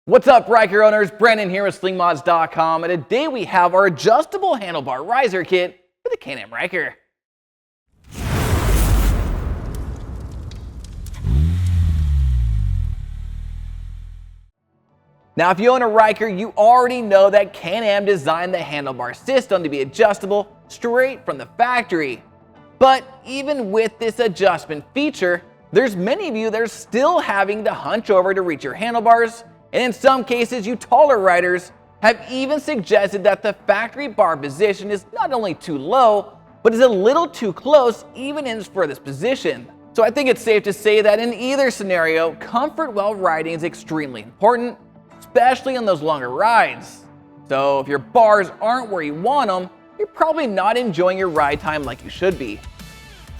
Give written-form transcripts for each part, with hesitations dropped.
What's up, Ryker owners? Brandon here with SlingMods.com, and today we have our adjustable handlebar riser kit for the Can-Am Ryker. Now, if you own a Ryker, you already know that Can-Am designed the handlebar system to be adjustable straight from the factory. But even with this adjustment feature, there's many of you that are still having to hunch over to reach your handlebars. And in some cases, you taller riders have even suggested that the factory bar position is not only too low, but is a little too close even in its furthest position. So I think it's safe to say that in either scenario, comfort while riding is extremely important, especially on those longer rides. So if your bars aren't where you want them, you're probably not enjoying your ride time like you should be.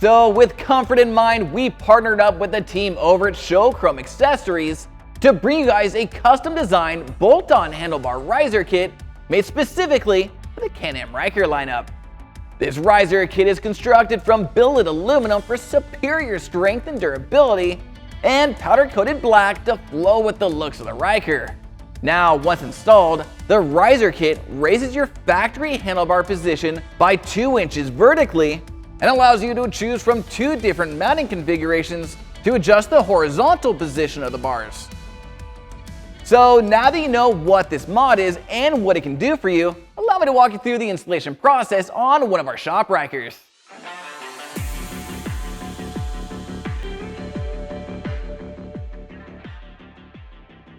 So with comfort in mind, we partnered up with the team over at Chrome Accessories to bring you guys a custom designed bolt-on handlebar riser kit made specifically for the Can-Am Ryker lineup. This riser kit is constructed from billet aluminum for superior strength and durability, and powder-coated black to flow with the looks of the Ryker. Now, once installed, the riser kit raises your factory handlebar position by 2 inches vertically and allows you to choose from 2 different mounting configurations to adjust the horizontal position of the bars. So now that you know what this mod is and what it can do for you, allow me to walk you through the installation process on one of our shop Rykers.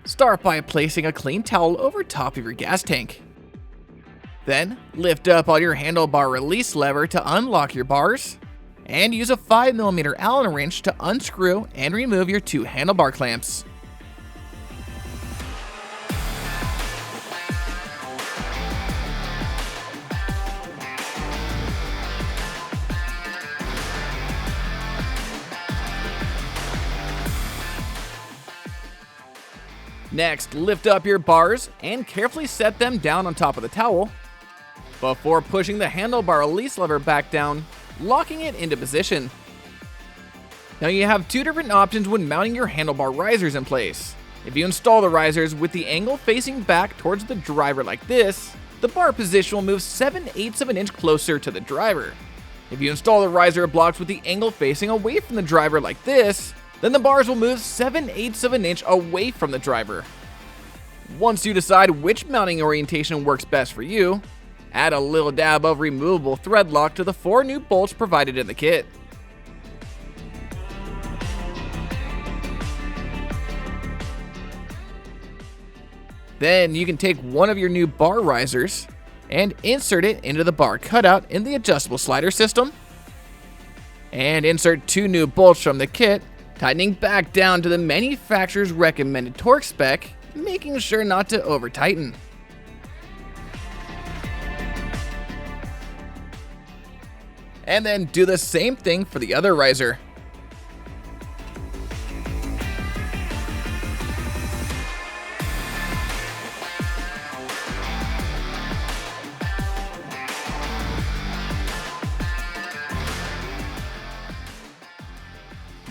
Start by placing a clean towel over top of your gas tank. Then lift up on your handlebar release lever to unlock your bars, and use a 5mm Allen wrench to unscrew and remove your 2 handlebar clamps. Next, lift up your bars and carefully set them down on top of the towel before pushing the handlebar release lever back down, locking it into position. Now you have 2 different options when mounting your handlebar risers in place. If you install the risers with the angle facing back towards the driver like this, the bar position will move 7/8 of an inch closer to the driver. If you install the riser blocks with the angle facing away from the driver like this, then the bars will move 7/8 of an inch away from the driver. Once you decide which mounting orientation works best for you, add a little dab of removable thread lock to the 4 new bolts provided in the kit. Then you can take one of your new bar risers and insert it into the bar cutout in the adjustable slider system, and insert 2 new bolts from the kit, tightening back down to the manufacturer's recommended torque spec, making sure not to over tighten. And then do the same thing for the other riser.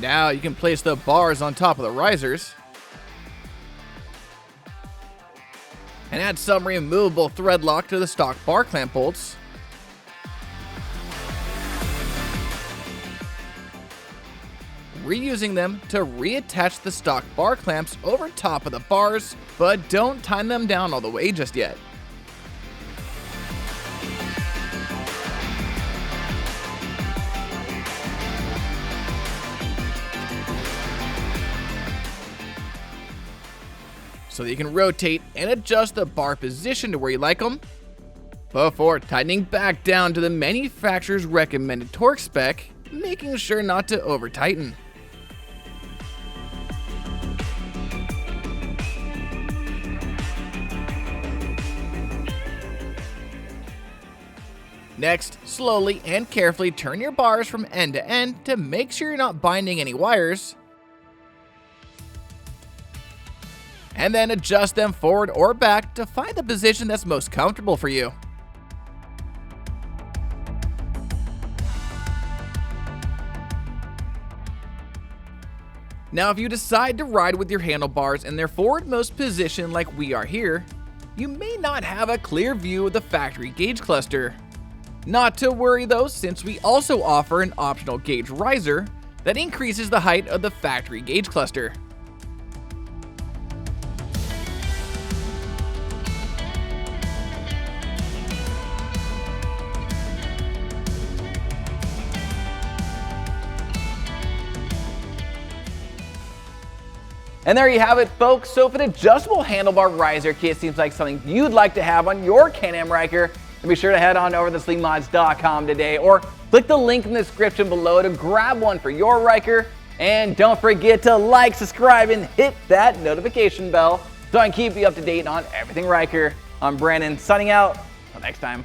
Now you can place the bars on top of the risers and add some removable thread lock to the stock bar clamp bolts. Reusing them to reattach the stock bar clamps over top of the bars, but don't tighten them down all the way just yet. So that you can rotate and adjust the bar position to where you like them, before tightening back down to the manufacturer's recommended torque spec, making sure not to over tighten. Next, slowly and carefully turn your bars from end to end to make sure you're not binding any wires, and then adjust them forward or back to find the position that's most comfortable for you. Now, if you decide to ride with your handlebars in their forwardmost position like we are here, you may not have a clear view of the factory gauge cluster. Not to worry though, since we also offer an optional gauge riser that increases the height of the factory gauge cluster. And there you have it, folks. So if an adjustable handlebar riser kit seems like something you'd like to have on your Can-Am Ryker, then be sure to head on over to SlingMods.com today, or click the link in the description below to grab one for your Ryker. And don't forget to like, subscribe, and hit that notification bell so I can keep you up to date on everything Ryker. I'm Brandon, signing out. Until next time.